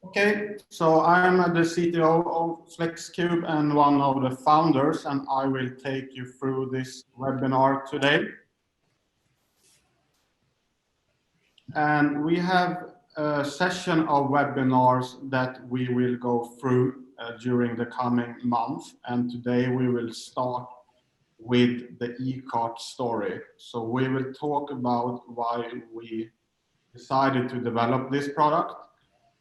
Okay, so I'm the CTO of FlexQube and one of the founders, and I will take you through this webinar today. And we have a session of webinars that we will go through during the coming month. And today we will start with the eQart story. So we will talk about why we decided to develop this product.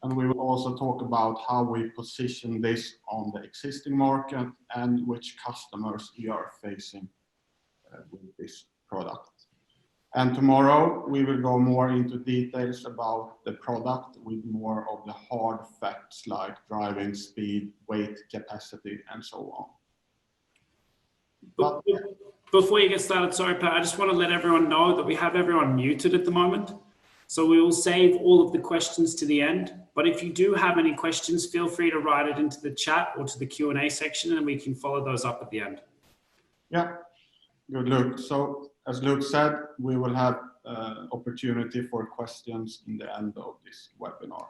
And we will also talk about how we position this on the existing market and which customers we are facing with this product. And tomorrow we will go more into details about the product with more of the hard facts like driving speed, weight, capacity, and so on. But before you get started, sorry, Pat, I just want to let everyone know that we have everyone muted at the moment. So we will save all of the questions to the end. But if you do have any questions, feel free to write it into the chat or to the Q&A section and we can follow those up at the end. Yeah, good, Luke. So as Luke said, we will have opportunity for questions in the end of this webinar.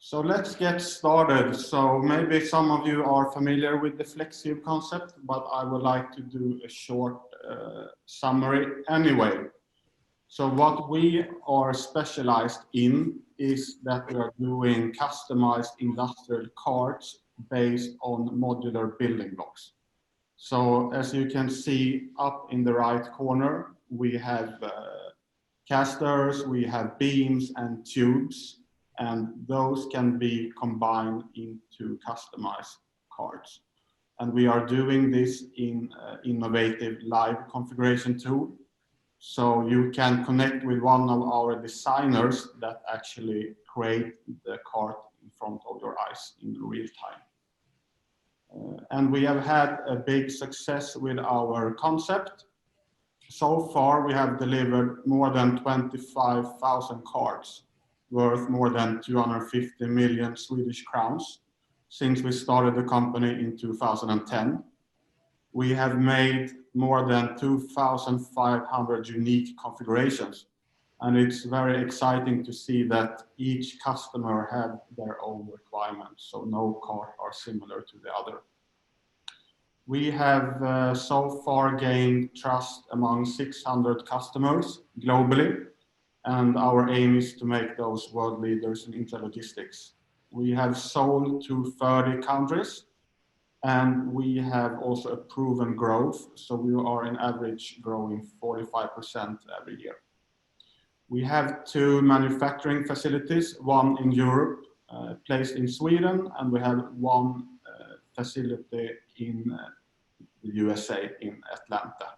So let's get started. So maybe some of you are familiar with the FlexQube concept, but I would like to do a short summary anyway. So what we are specialized in is that we are doing customized industrial carts based on modular building blocks. So as you can see up in the right corner, we have casters, we have beams and tubes, and those can be combined into customized carts. And we are doing this in innovative live configuration tool. So you can connect with one of our designers that actually create the cart in front of your eyes in real time. And we have had a big success with our concept. So far, we have delivered more than 25,000 carts worth more than 250 million Swedish crowns since we started the company in 2010. We have made more than 2,500 unique configurations. And it's very exciting to see that each customer have their own requirements. So no cart are similar to the other. We have so far gained trust among 600 customers globally. And our aim is to make those world leaders in intralogistics. We have sold to 30 countries. And we have also a proven growth, so we are in average growing 45% every year. We have 2 manufacturing facilities, one in Europe, placed in Sweden, and we have 1 facility in the USA, in Atlanta.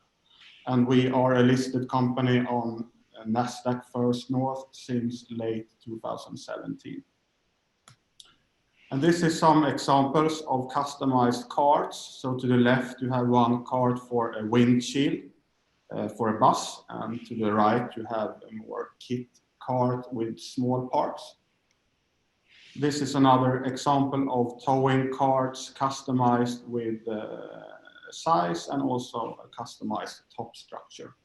And we are a listed company on Nasdaq First North since late 2017. And this is some examples of customized carts. So to the left, you have one cart for a windshield for a bus. And to the right, you have a more kit cart with small parts. This is another example of towing carts customized with size and also a customized top structure.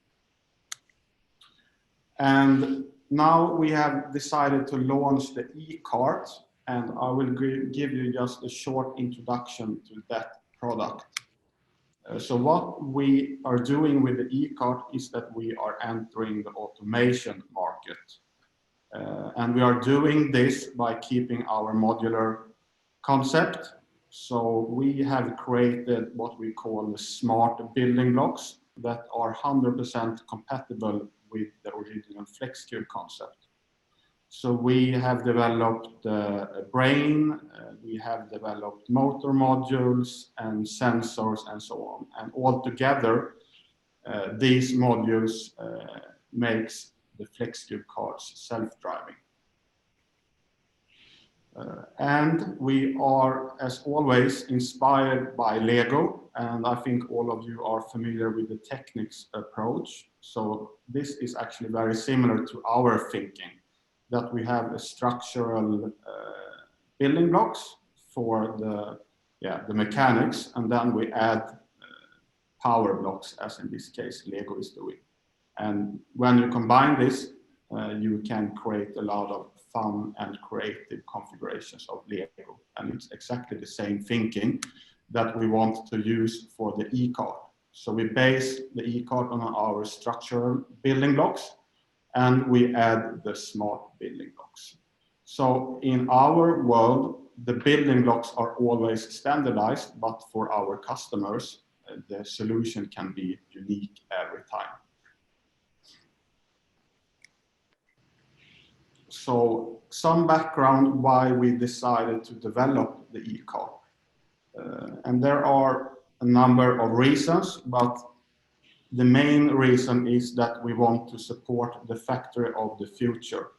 And now we have decided to launch the eQart. And I will give you just a short introduction to that product. So what we are doing with the eQart is that we are entering the automation market. And we are doing this by keeping our modular concept. So we have created what we call the smart building blocks that are 100% compatible with the original FlexQube concept. So we have developed a brain, we have developed motor modules and sensors and so on. And all together, these modules makes the FlexQube carts self-driving. And we are, as always, inspired by Lego. And I think all of you are familiar with the Technics approach. So this is actually very similar to our thinking, that we have a structural building blocks for the mechanics, and then we add power blocks, as in this case Lego is doing. And when you combine this, you can create a lot of fun and creative configurations of Lego. And it's exactly the same thinking that we want to use for the eQart. So we base the eQart on our structural building blocks, and we add the smart building blocks. So in our world, the building blocks are always standardized, but for our customers, the solution can be unique every time. So some background why we decided to develop the eQart. And there are a number of reasons, but the main reason is that we want to support the factory of the future.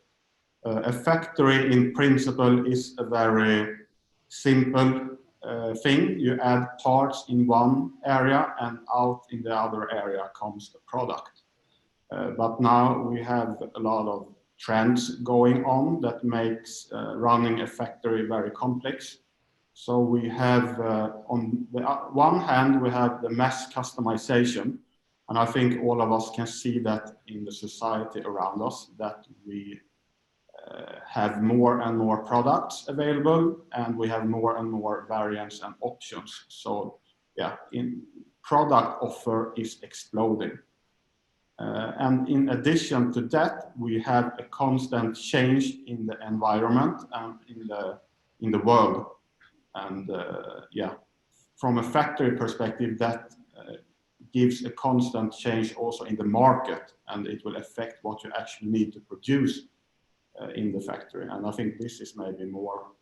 A factory in principle is a very simple thing. You add parts in one area and out in the other area comes the product. But now we have a lot of trends going on that makes running a factory very complex. So we have, on the one hand, we have the mass customization. And I think all of us can see that in the society around us, that we have more and more products available, and we have more and more variants and options. So yeah, in product offer is exploding. And in addition to that, we have a constant change in the environment and in the world. And yeah, from a factory perspective, that gives a constant change also in the market, and it will affect what you actually need to produce in the factory. And I think this is maybe more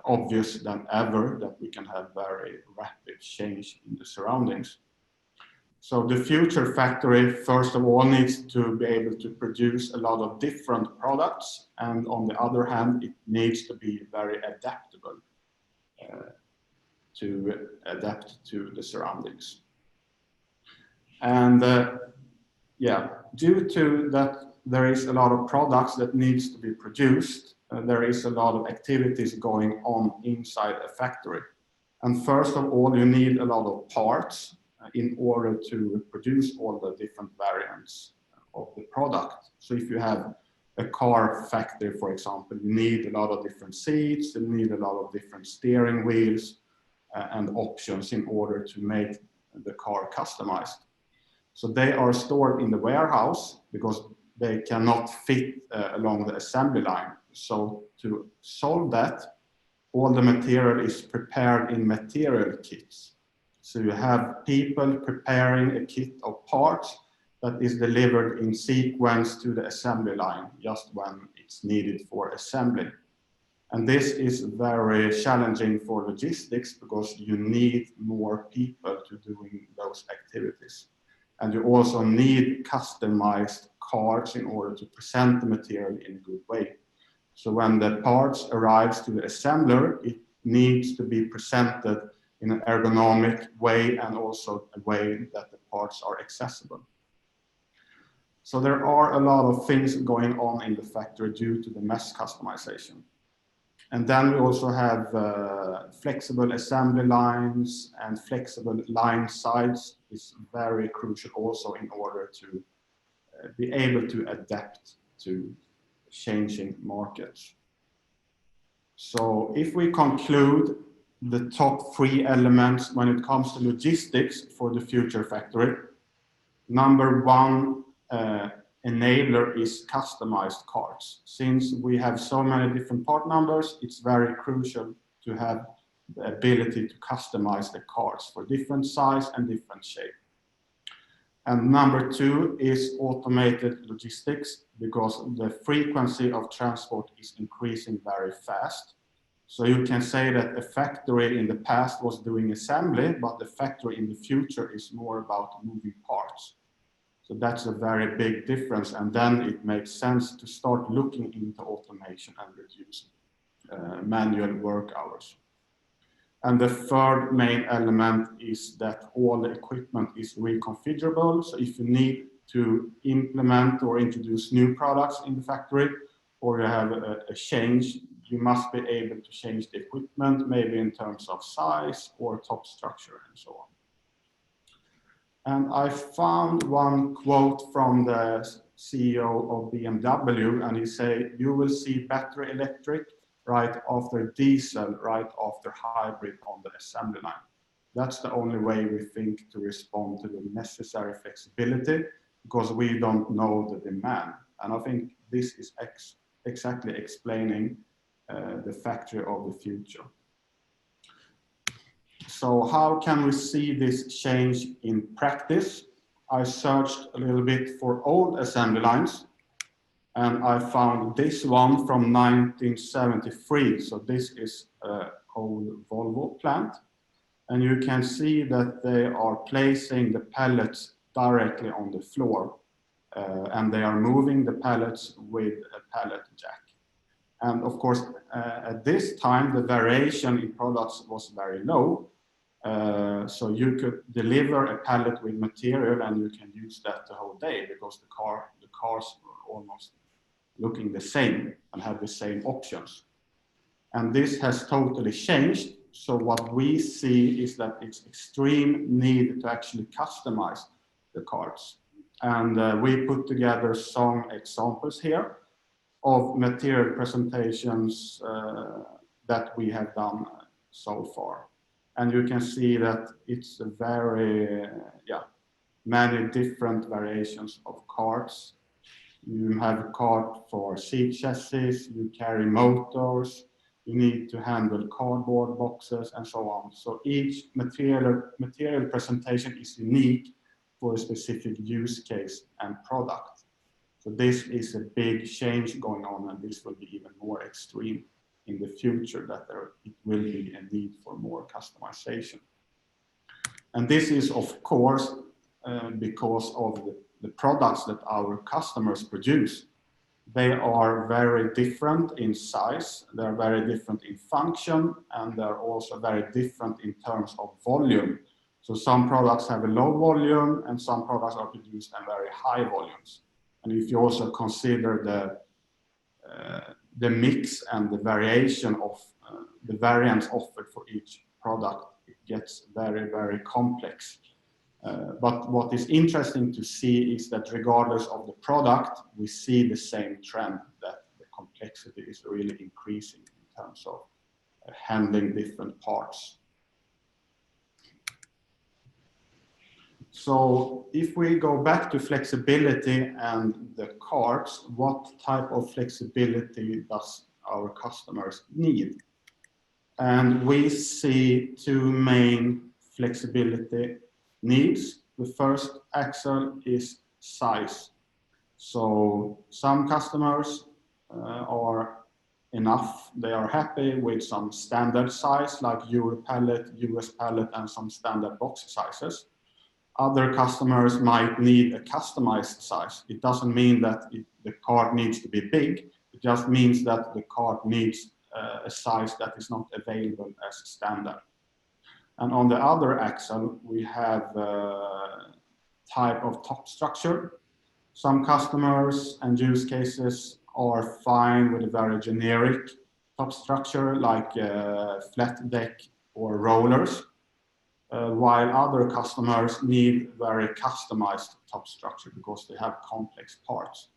obvious than ever, that we can have very rapid change in the surroundings. So the future factory, first of all, needs to be able to produce a lot of different products, and on the other hand, it needs to be very adaptable to adapt to the surroundings. And yeah, due to that there is a lot of products that needs to be produced, there is a lot of activities going on inside a factory. And first of all, you need a lot of parts in order to produce all the different variants of the product. So if you have a car factory, for example, you need a lot of different seats, you need a lot of different steering wheels and options in order to make the car customized. So they are stored in the warehouse because they cannot fit along the assembly line. So to solve that, all the material is prepared in material kits. So you have people preparing a kit of parts that is delivered in sequence to the assembly line just when it's needed for assembly. And this is very challenging for logistics because you need more people to doing those activities. And you also need customized cards in order to present the material in a good way. So when the parts arrives to the assembler, it needs to be presented in an ergonomic way and also a way that the parts are accessible. So there are a lot of things going on in the factory due to the mass customization. And then we also have flexible assembly lines, and flexible line size is very crucial also in order to be able to adapt to changing markets. So if we conclude the top 3 elements when it comes to logistics for the future factory, number 1 enabler is customized cards. Since we have so many different part numbers, it's very crucial to have the ability to customize the cards for different size and different shape. And number 2 is automated logistics, because the frequency of transport is increasing very fast. So you can say that a factory in the past was doing assembly, but the factory in the future is more about moving parts. So that's a very big difference, and then it makes sense to start looking into automation and reduce manual work hours. And the third main element is that all the equipment is reconfigurable. So if you need to implement or introduce new products in the factory, or you have a change, you must be able to change the equipment, maybe in terms of size or top structure and so on. And I found one quote from the CEO of BMW, and he say you will see battery electric right after diesel, right after hybrid on the assembly line. That's the only way we think to respond to the necessary flexibility, because we don't know the demand. And I think this is exactly explaining the factory of the future. So how can we see this change in practice? I searched a little bit for old assembly lines, and I found this one from 1973. So this is an old Volvo plant. And you can see that they are placing the pallets directly on the floor. And they are moving the pallets with a pallet jack. And of course, at this time, the variation in products was very low. So you could deliver a pallet with material and you can use that the whole day, because the cars were almost looking the same and have the same options. And this has totally changed. So what we see is that it's extreme need to actually customize the cards. And we put together some examples here of material presentations that we have done so far. And you can see that it's a very, many different variations of cards. You have a card for seat chassis, you carry motors, you need to handle cardboard boxes and so on. So each material presentation is unique for a specific use case and product. So this is a big change going on, and this will be even more extreme in the future, that it will be a need for more customization. And this is, of course, because of the products that our customers produce. They are very different in size, they're very different in function, and they're also very different in terms of volume. So some products have a low volume and some products are produced at very high volumes. And if you also consider the mix and the variation of the variants offered for each product, it gets very, very complex. But what is interesting to see is that regardless of the product, we see the same trend, that the complexity is really increasing in terms of handling different parts. So if we go back to flexibility and the cards, what type of flexibility does our customers need? And we see two main flexibility needs. The first axle is size. So some customers are enough, they are happy with some standard size like Euro pallet, US pallet, and some standard box sizes. Other customers might need a customized size. It doesn't mean that the card needs to be big, it just means that the card needs a size that is not available as standard. And on the other axle, we have a type of top structure. Some customers and use cases are fine with a very generic top structure like flat deck or rollers, while other customers need very customized top structure because they have complex parts.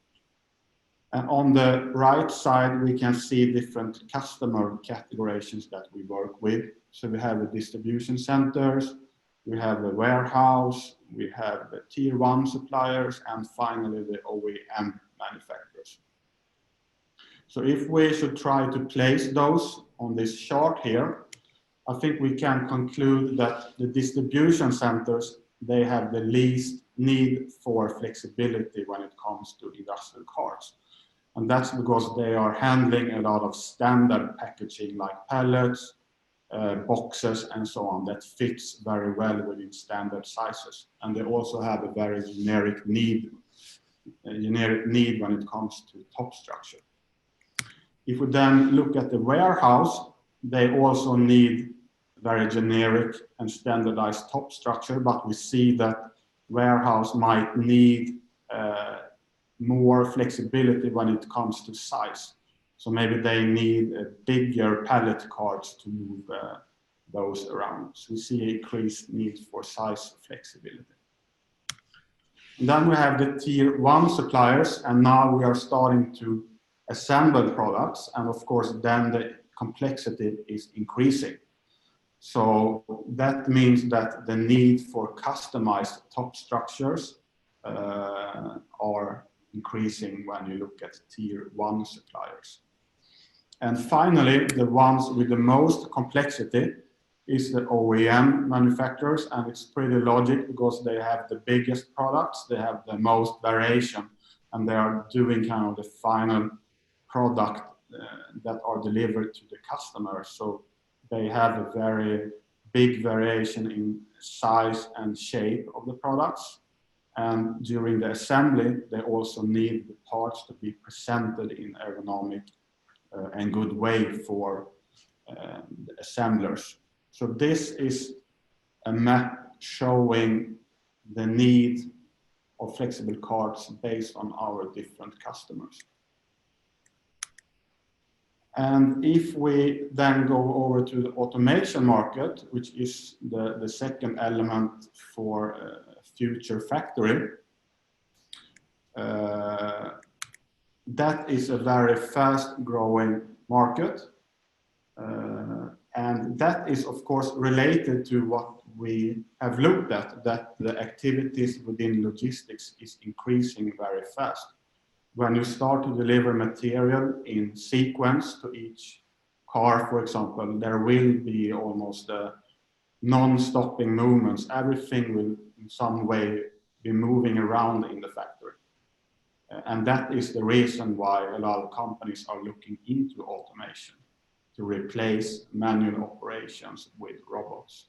And on the right side, we can see different customer categories that we work with. So we have the distribution centers, we have the warehouse, we have the tier 1 suppliers, and finally the OEM manufacturers. So if we should try to place those on this chart here, I think we can conclude that the distribution centers, they have the least need for flexibility when it comes to industrial cards. And that's because they are handling a lot of standard packaging like pallets, boxes, and so on that fits very well within standard sizes. And they also have a very generic need when it comes to top structure. If we then look at the warehouse, they also need very generic and standardized top structure, but we see that warehouse might need more flexibility when it comes to size. So maybe they need bigger pallet cards to move those around. So we see increased need for size flexibility. Then we have the tier 1 suppliers, and now we are starting to assemble products, and of course then the complexity is increasing. So that means that the need for customized top structures are increasing when you look at tier 1 suppliers. And finally, the ones with the most complexity is the OEM manufacturers, and it's pretty logic because they have the biggest products, they have the most variation, and they are doing kind of the final product that are delivered to the customer. So they have a very big variation in size and shape of the products. And during the assembly, they also need the parts to be presented in ergonomic and good way for the assemblers. So this is a map showing the need of flexible cards based on our different customers. And if we then go over to the automation market, which is the second element for a future factory, that is a very fast growing market. And that is of course related to what we have looked at, that the activities within logistics is increasing very fast. When you start to deliver material in sequence to each car, for example, there will be almost non-stopping movements. Everything will in some way be moving around in the factory. And that is the reason why a lot of companies are looking into automation to replace manual operations with robots.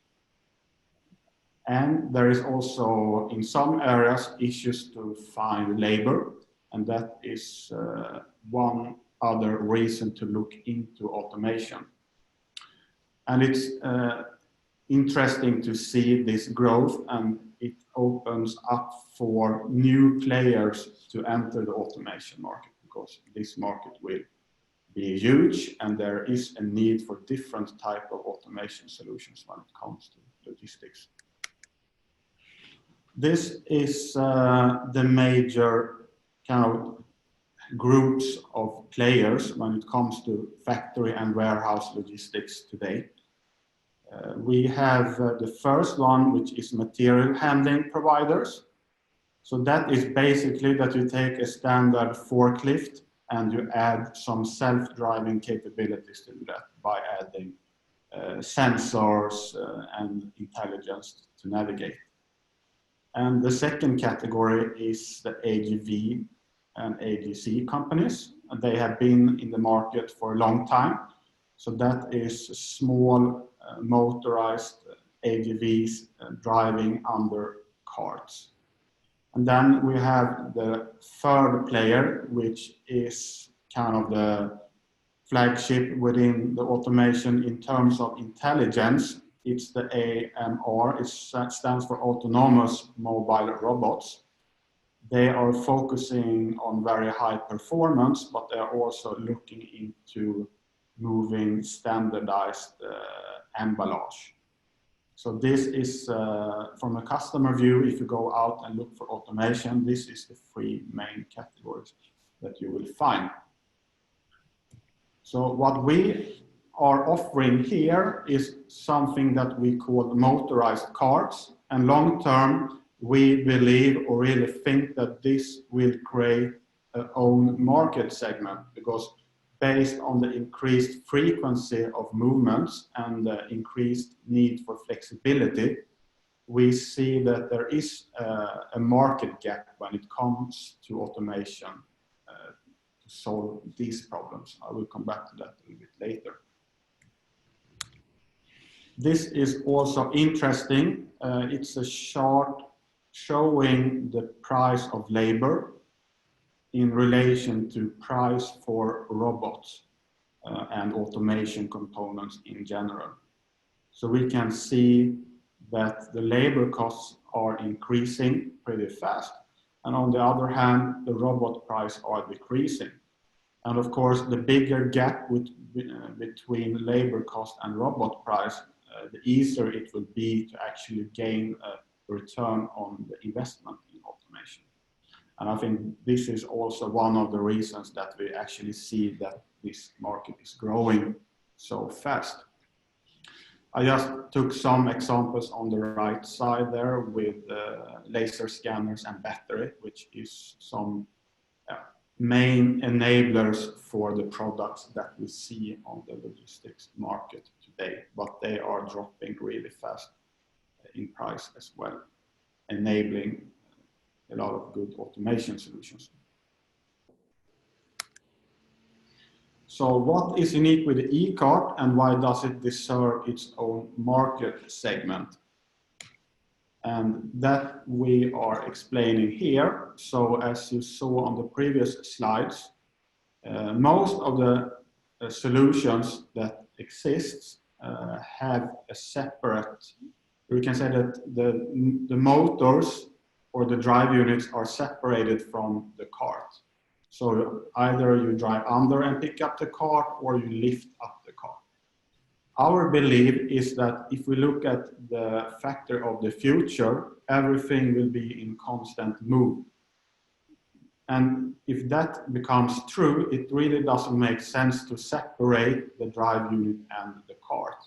And there is also in some areas issues to find labor, and that is one other reason to look into automation. And it's interesting to see this growth, and it opens up for new players to enter the automation market, because this market will be huge and there is a need for different type of automation solutions when it comes to logistics. This is the major kind of groups of players when it comes to factory and warehouse logistics today. We have the first one, which is material handling providers. So that is basically that you take a standard forklift and you add some self-driving capabilities to that by adding sensors and intelligence to navigate. And the second category is the AGV and AGC companies. And they have been in the market for a long time. So that is small motorized AGVs driving under carts. And then we have the third player, which is kind of the flagship within the automation in terms of intelligence. It's the AMR, it stands for Autonomous Mobile Robots. They are focusing on very high performance, but they are also looking into moving standardized emballage. So this is from a customer view, if you go out and look for automation, this is the three main categories that you will find. So what we are offering here is something that we call motorized carts, and long term we believe or really think that this will create an own market segment, because based on the increased frequency of movements and the increased need for flexibility, we see that there is a market gap when it comes to automation to solve these problems. I will come back to that a little bit later. This is also interesting. It's a chart showing the price of labor in relation to price for robots and automation components in general. So we can see that the labor costs are increasing pretty fast, and on the other hand, the robot price are decreasing. And of course, the bigger gap between labor cost and robot price, the easier it will be to actually gain a return on the investment in automation. And I think this is also one of the reasons that we actually see that this market is growing so fast. I just took some examples on the right side there with laser scanners and battery, which is some main enablers for the products that we see on the logistics market today, but they are dropping really fast in price as well, enabling a lot of good automation solutions. So what is unique with the eQart and why does it deserve its own market segment? And that we are explaining here. So as you saw on the previous slides, most of the solutions that exist have a separate, we can say that the motors or the drive units are separated from the cart. So either you drive under and pick up the cart or you lift up the cart. Our belief is that if we look at the factory of the future, everything will be in constant move. And if that becomes true, it really doesn't make sense to separate the drive unit and the cart.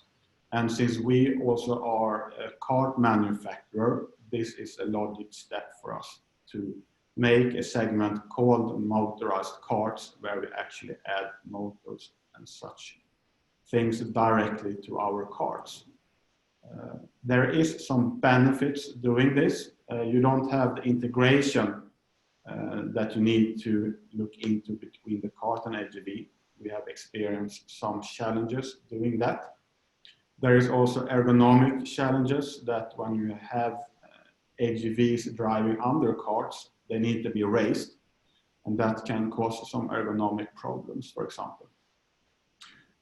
And since we also are a cart manufacturer, this is a logic step for us to make a segment called motorized carts, where we actually add motors and such things directly to our carts. There is some benefits doing this. You don't have the integration that you need to look into between the cart and AGV. We have experienced some challenges doing that. There is also ergonomic challenges that when you have AGVs driving under carts, they need to be raised, and that can cause some ergonomic problems, for example.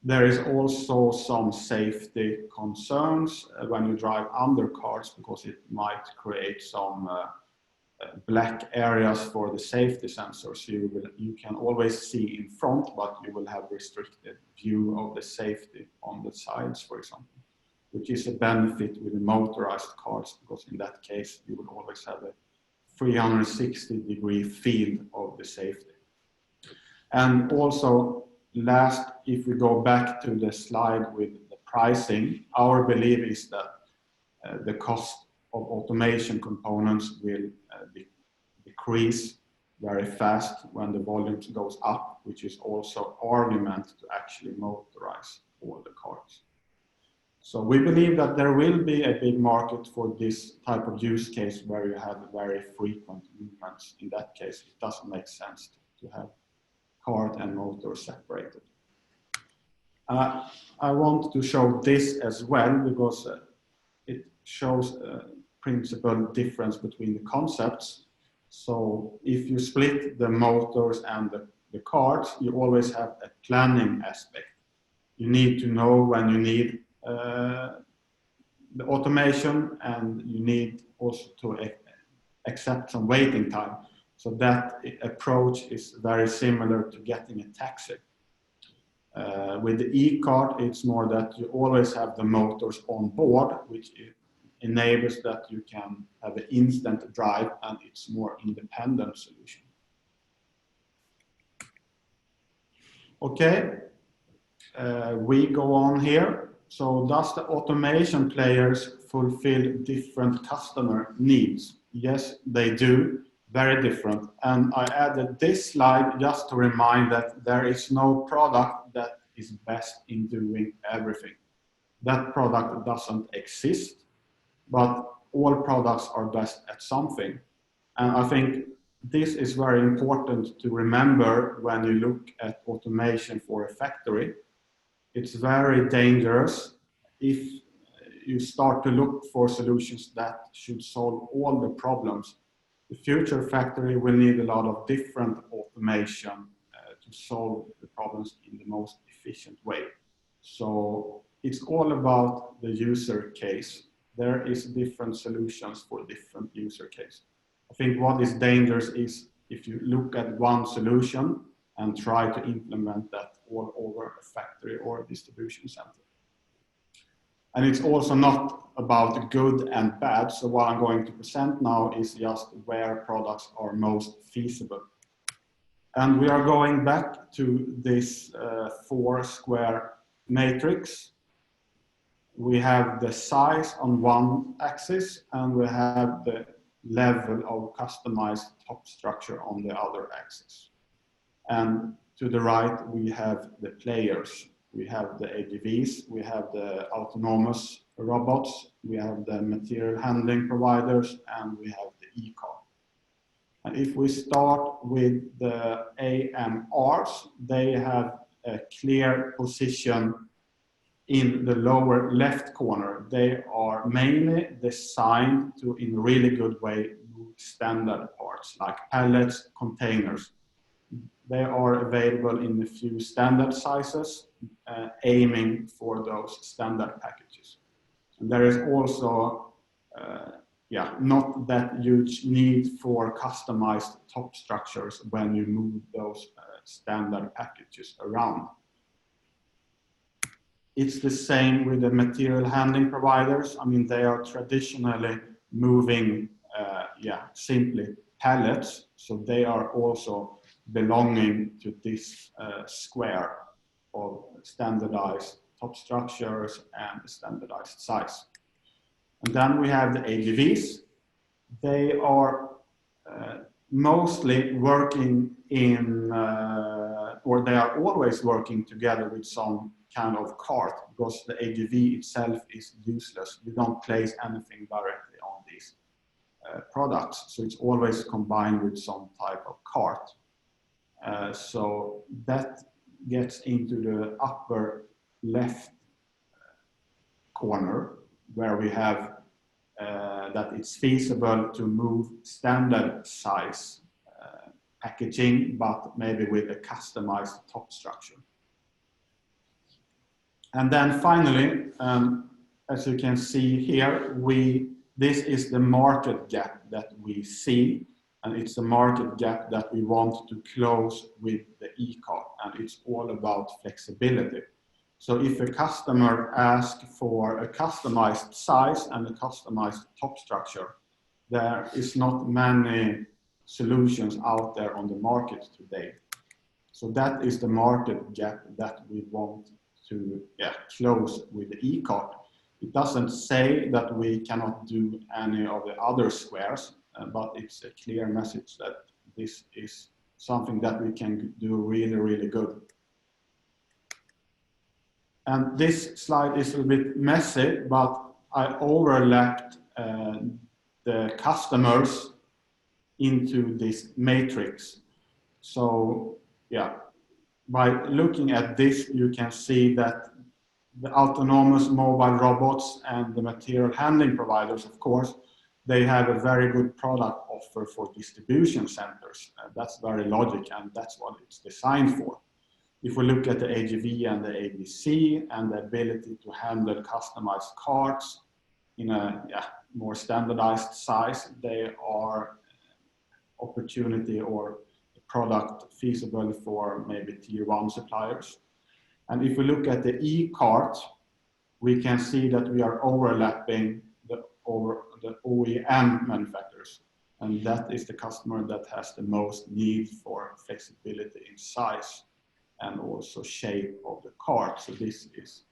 There is also some safety concerns when you drive under carts, because it might create some black areas for the safety sensors. You can always see in front, but you will have restricted view of the safety on the sides, for example, which is a benefit with the motorized carts, because in that case, you will always have a 360-degree field of the safety. And also, last, if we go back to the slide with the pricing, our belief is that the cost of automation components will decrease very fast when the volumes goes up, which is also argument to actually motorize all the carts. So we believe that there will be a big market for this type of use case where you have very frequent movements. In that case, it doesn't make sense to have cart and motor separated. I want to show this as well because it shows a principal difference between the concepts. So if you split the motors and the carts, you always have a planning aspect. You need to know when you need the automation, and you need also to accept some waiting time. So that approach is very similar to getting a taxi. With the eQart, it's more that you always have the motors on board, which enables that you can have an instant drive, and it's more independent solution. Okay, we go on here. So does the automation players fulfill different customer needs? Yes, they do, very different. And I added this slide just to remind that there is no product that is best in doing everything. That product doesn't exist, but all products are best at something. And I think this is very important to remember when you look at automation for a factory. It's very dangerous if you start to look for solutions that should solve all the problems. The future factory will need a lot of different automation to solve the problems in the most efficient way. So it's all about the user case. There is different solutions for different user case. I think what is dangerous is if you look at one solution and try to implement that all over a factory or a distribution center. And it's also not about good and bad. So what I'm going to present now is just where products are most feasible. And we are going back to this 4-square matrix. We have the size on one axis, and we have the level of customized top structure on the other axis. And to the right, we have the players. We have the AGVs, we have the autonomous robots, we have the material handling providers, and we have the eQart. And if we start with the AMRs, they have a clear position in the lower left corner. They are mainly designed to, in a really good way, move standard parts like pallets, containers. They are available in a few standard sizes, aiming for those standard packages. And there is also not that huge need for customized top structures when you move those standard packages around. It's the same with the material handling providers. I mean, they are traditionally moving simply pallets, so they are also belonging to this square of standardized top structures and standardized size. And then we have the AGVs. They are mostly working in, or they are always working together with some kind of cart, because the AGV itself is useless. You don't place anything directly on these products, so it's always combined with some type of cart. So that gets into the upper left corner, where we have that it's feasible to move standard size packaging, but maybe with a customized top structure. And then finally, as you can see here, this is the market gap that we see, and it's a market gap that we want to close with the eQart, and it's all about flexibility. So if a customer asks for a customized size and a customized top structure, there is not many solutions out there on the market today. So that is the market gap that we want to close with the eQart. It doesn't say that we cannot do any of the other squares, but it's a clear message that this is something that we can do really, really good. And this slide is a bit messy, but I overlapped the customers into this matrix. So by looking at this, you can see that the autonomous mobile robots and the material handling providers, of course, they have a very good product offer for distribution centers. That's very logic, and that's what it's designed for. If we look at the AGV and the ABC and the ability to handle customized carts in a more standardized size, they are opportunity or product feasible for maybe tier 1 suppliers. And if we look at the eQart, we can see that we are overlapping the OEM manufacturers, and that is the customer that has the most need for flexibility in size and also shape of the cart. So this is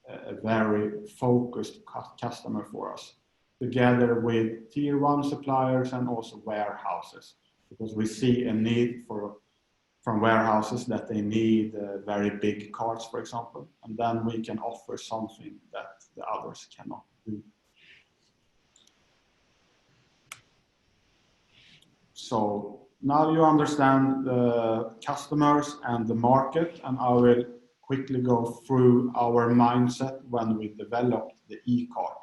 a very focused customer for us, together with tier 1 suppliers and also warehouses, because we see a need from warehouses that they need very big carts, for example, and then we can offer something that the others cannot do. So now you understand the customers and the market, and I will quickly go through our mindset when we developed the eQart,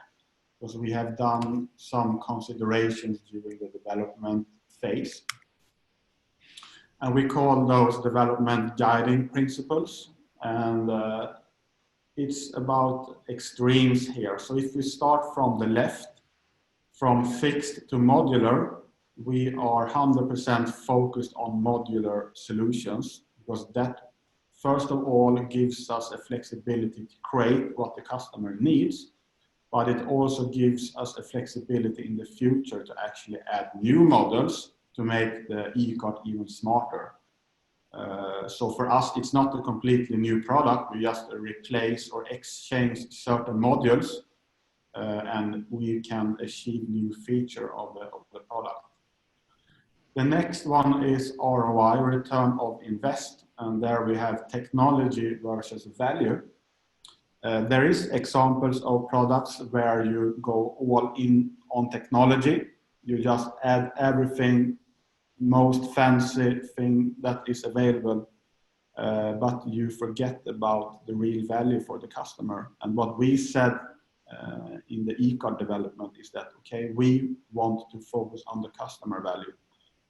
because we have done some considerations during the development phase. And we call those development guiding principles. And it's about extremes here. So if we start from the left, from fixed to modular, we are 100% focused on modular solutions, because that first of all, it gives us a flexibility to create what the customer needs, but it also gives us a flexibility in the future to actually add new models to make the eQart even smarter. So for us, it's not a completely new product. We just replace or exchange certain modules, and we can achieve new feature of the product. The next one is ROI, return of invest, and there we have technology versus value. There is examples of products where you go all in on technology. You just add everything, most fancy thing that is available, but you forget about the real value for the customer. And what we said in the eQart development is that, okay, we want to focus on the customer value.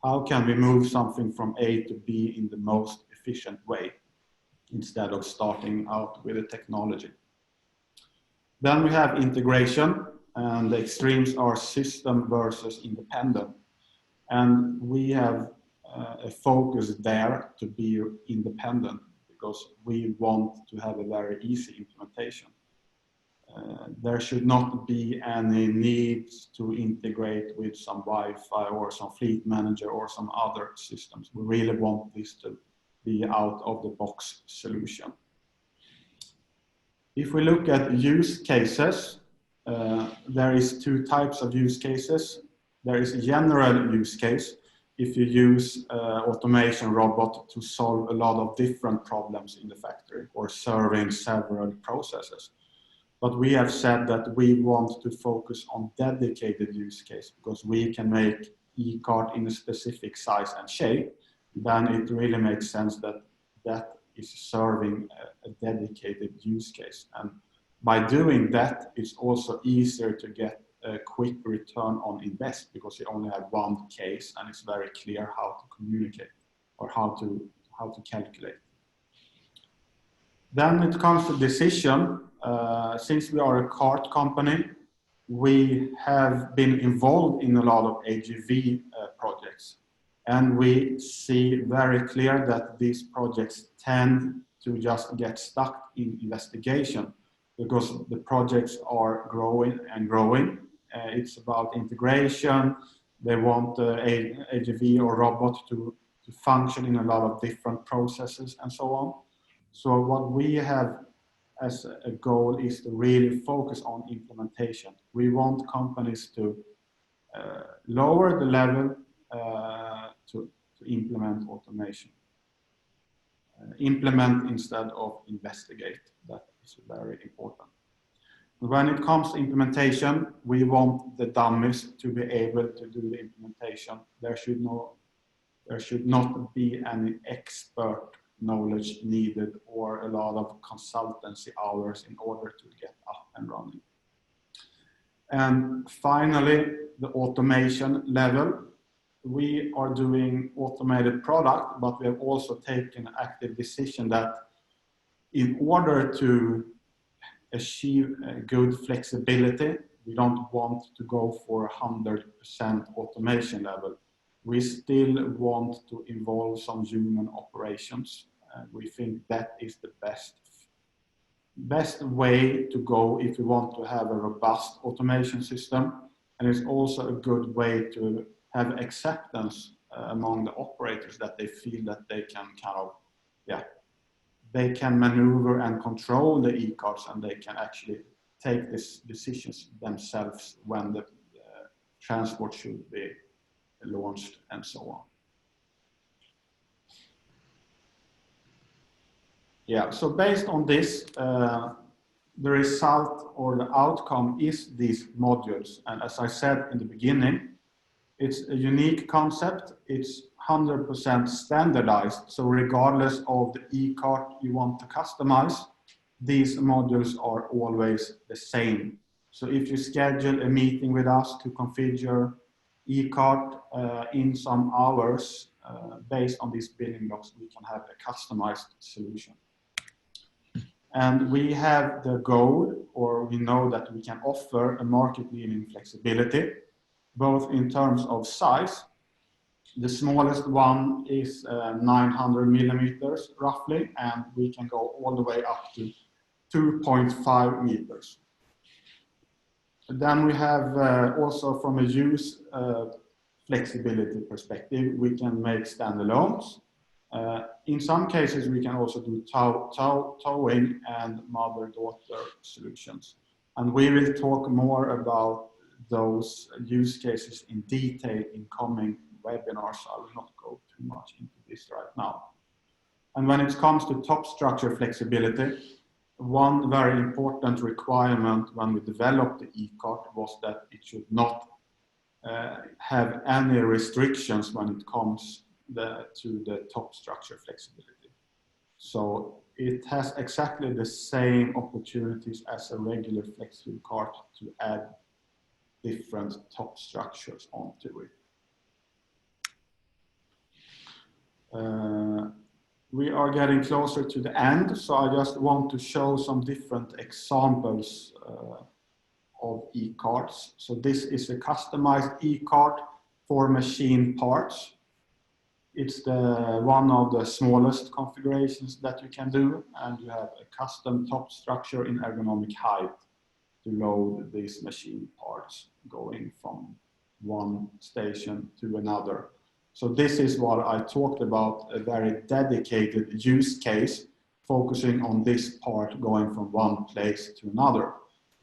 How can we move something from A to B in the most efficient way instead of starting out with the technology? Then we have integration, and the extremes are system versus independent. And we have a focus there to be independent because we want to have a very easy implementation. There should not be any need to integrate with some Wi-Fi or some fleet manager or some other systems. We really want this to be out of the box solution. If we look at use cases, there is two types of use cases. There is a general use case if you use automation robot to solve a lot of different problems in the factory or serving several processes. But we have said that we want to focus on dedicated use case because we can make eQart in a specific size and shape. Then it really makes sense that that is serving a dedicated use case. And by doing that, it's also easier to get a quick return on invest because you only have one case and it's very clear how to communicate or how to calculate. Then it comes to decision. Since we are a cart company, we have been involved in a lot of AGV projects. And we see very clear that these projects tend to just get stuck in investigation because the projects are growing and growing. It's about integration. They want AGV or robot to function in a lot of different processes and so on. So what we have as a goal is to really focus on implementation. We want companies to lower the level to implement automation. Implement instead of investigate. That is very important. When it comes to implementation, we want the dummies to be able to do the implementation. There should not be any expert knowledge needed or a lot of consultancy hours in order to get up and running. And finally, the automation level. We are doing automated product, but we have also taken an active decision that in order to achieve a good flexibility, we don't want to go for 100% automation level. We still want to involve some human operations. We think that is the best way to go if you want to have a robust automation system. And it's also a good way to have acceptance among the operators that they feel that they can they can maneuver and control the eQarts and they can actually take these decisions themselves when the transport should be launched and so on. Yeah, so based on this, the result or the outcome is these modules. And as I said in the beginning, it's a unique concept. It's 100% standardized. So regardless of the eQart you want to customize, these modules are always the same. So if you schedule a meeting with us to configure eQart in some hours, based on these building blocks, we can have a customized solution. And we have the goal, or we know that we can offer a market-leading flexibility, both in terms of size The smallest one is 900 millimeters roughly, and we can go all the way up to 2.5 meters. Then we have also from a use flexibility perspective, we can make standalones. In some cases, we can also do towing and mother-daughter solutions. And we will talk more about those use cases in detail in coming webinars. I will not go too much into this right now. And when it comes to top structure flexibility, one very important requirement when we developed the eQart was that it should not have any restrictions when it comes to the top structure flexibility. So it has exactly the same opportunities as a regular FlexQube cart to add different top structures onto it. We are getting closer to the end, so I just want to show some different examples of eQarts. So this is a customized eQart for machine parts. It's one of the smallest configurations that you can do, and you have a custom top structure in ergonomic height to load these machine parts going from one station to another. So this is what I talked about, a very dedicated use case focusing on this part going from one place to another.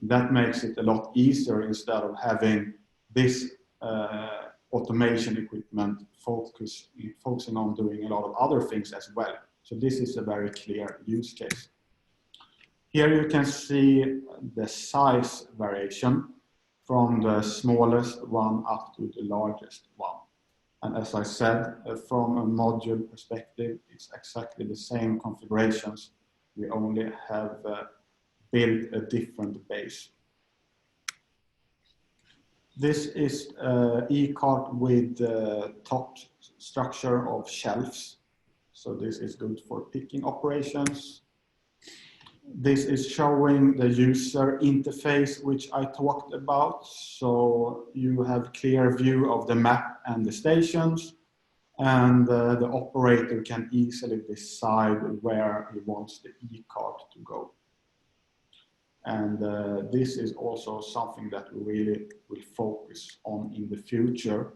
That makes it a lot easier instead of having this automation equipment focusing on doing a lot of other things as well. So this is a very clear use case. Here you can see the size variation from the smallest one up to the largest one. And as I said, from a module perspective, it's exactly the same configurations. We only have built a different base. This is eQart with the top structure of shelves. So this is good for picking operations. This is showing the user interface, which I talked about. So you have clear view of the map and the stations, and the operator can easily decide where he wants the eQart to go. And this is also something that we really will focus on in the future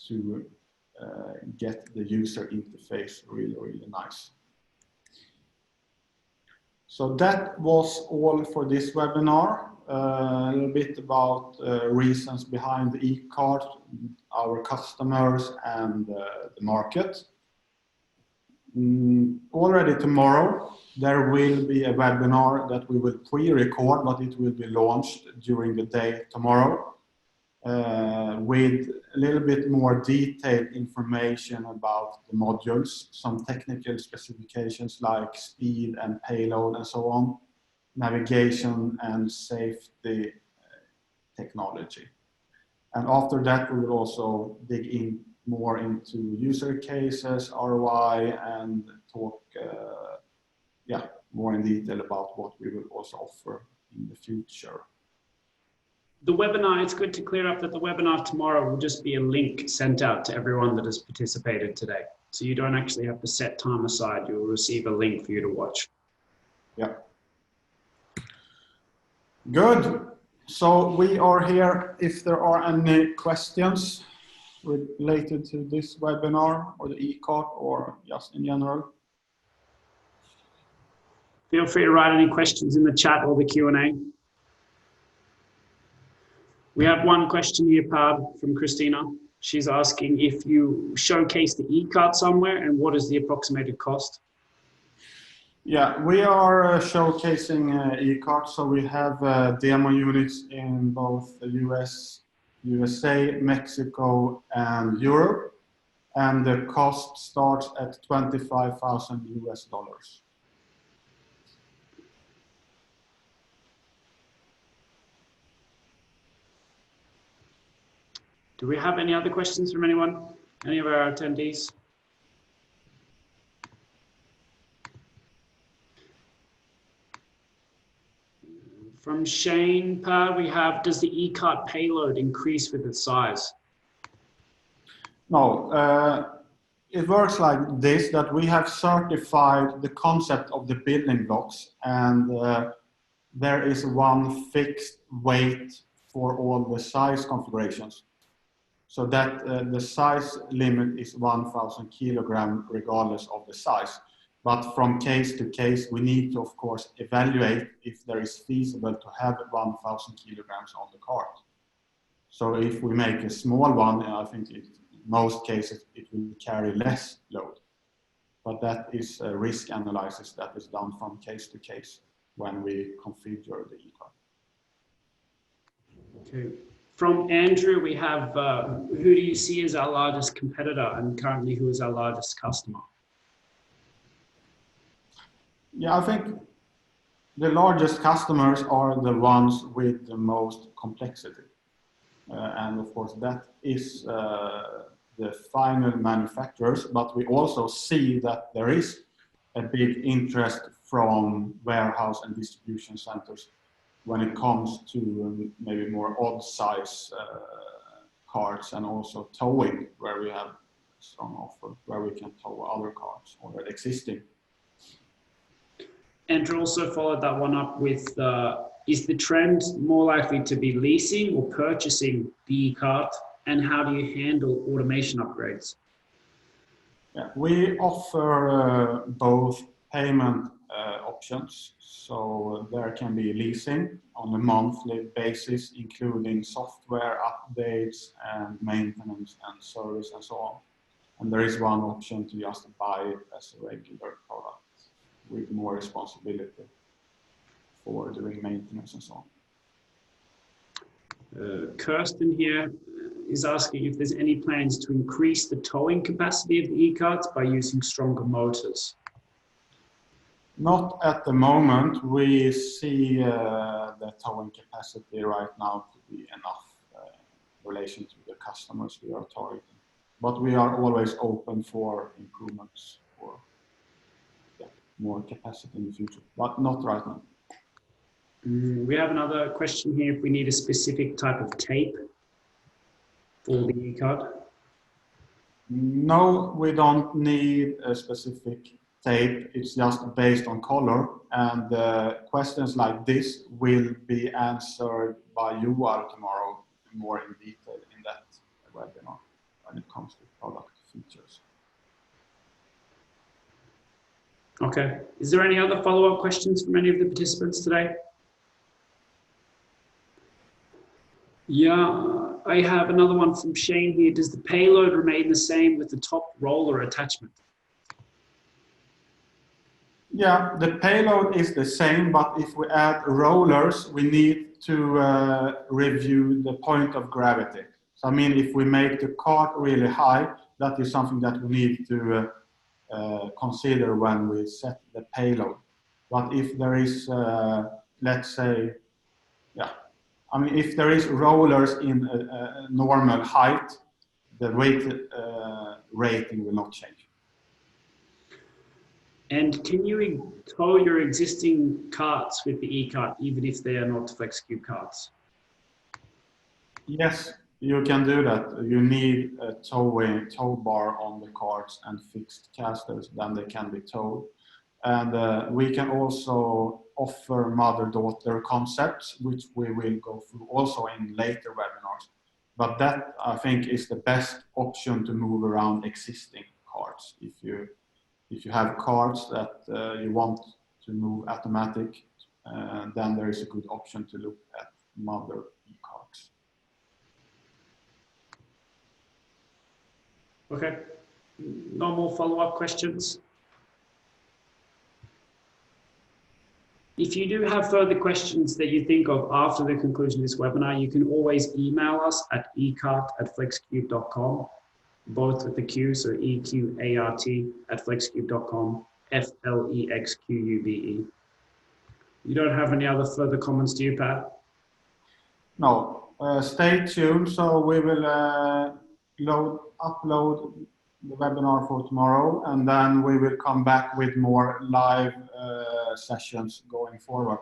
to get the user interface really, really nice. So that was all for this webinar. A little bit about reasons behind the eQart, our customers, and the market. Already tomorrow, there will be a webinar that we will pre-record, but it will be launched during the day tomorrow with a little bit more detailed information about the modules, some technical specifications like speed and payload and so on, navigation and safety technology. And after that, we will also dig in more into user cases, ROI, and talk more in detail about what we will also offer in the future. The webinar, it's good to clear up that the webinar tomorrow will just be a link sent out to everyone that has participated today. So you don't actually have to set time aside. You will receive a link for you to watch. Yeah. Good. So we are here if there are any questions related to this webinar or the eQart or just in general. Feel free to write any questions in the chat or the Q&A. We have one question here, Pab, from Christina. She's asking if you showcase the eQart somewhere and what is the approximated cost? Yeah, we are showcasing eQart, so we have demo units in both the USA, Mexico, and Europe, and the cost starts at $25,000 US. Do we have any other questions from anyone? Any of our attendees? From Shane, we have, does the eQart payload increase with its size? No, it works like this, that we have certified the concept of the building blocks, and there is one fixed weight for all the size configurations. So that the size limit is 1,000 kilogram regardless of the size. But from case to case, we need to, of course, evaluate if there is feasible to have 1,000 kilograms on the cart. So if we make a small one, I think in most cases it will carry less load. But that is a risk analysis that is done from case to case when we configure the eQart. Okay. From Andrew, we have, who do you see as our largest competitor, and currently who is our largest customer? Yeah, I think the largest customers are the ones with the most complexity. And of course, that is the final manufacturers, but we also see that there is a big interest from warehouse and distribution centers when it comes to maybe more odd size carts, and also towing, where we have a strong offer, where we can tow other carts already existing. Andrew also followed that one up with, is the trend more likely to be leasing or purchasing the eQart, and how do you handle automation upgrades? Yeah, we offer both payment options. So there can be leasing on a monthly basis, including software updates and maintenance and service and so on. And there is one option to just buy it as a regular product with more responsibility for doing maintenance and so on. Kirsten here is asking if there's any plans to increase the towing capacity of the eQarts by using stronger motors. Not at the moment. We see the towing capacity right now to be enough in relation to the customers we are targeting. But we are always open for improvements or more capacity in the future, but not right now. We have another question here, if we need a specific type of tape for the eQart. No, we don't need a specific tape. It's just based on color, and questions like this will be answered by Joar tomorrow more in detail in that webinar when it comes to product features. Okay. Is there any other follow-up questions from any of the participants today? Yeah, I have another one from Shane here. Does the payload remain the same with the top roller attachment? Yeah, the payload is the same, but if we add rollers, we need to review the point of gravity. So, I mean, if we make the cart really high, that is something that we need to consider when we set the payload. But if there is, let's say, I mean, if there is rollers in a normal height, the weight rating will not change. And can you tow your existing carts with the eQart, even if they are not FlexQube carts? Yes, you can do that. You need a tow bar on the carts and fixed casters, then they can be towed. And we can also offer mother-daughter concepts, which we will go through also in later webinars. But that, I think, is the best option to move around existing carts. If you have carts that you want to move automatic, then there is a good option to look at mother eQarts. Okay. No more follow-up questions? If you do have further questions that you think of after the conclusion of this webinar, you can always email us at eqart@flexqube.com, both with the Q, so eqart@flexqube.com, FLEXQUBE. You don't have any other further comments, do you, Pat? No, stay tuned. So we will upload the webinar for tomorrow, and then we will come back with more live sessions going forward,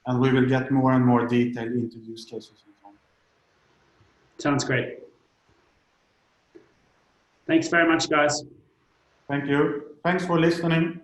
and we will get more and more detail into use cases and so on. Sounds great. Thanks very much, guys. Thank you. Thanks for listening.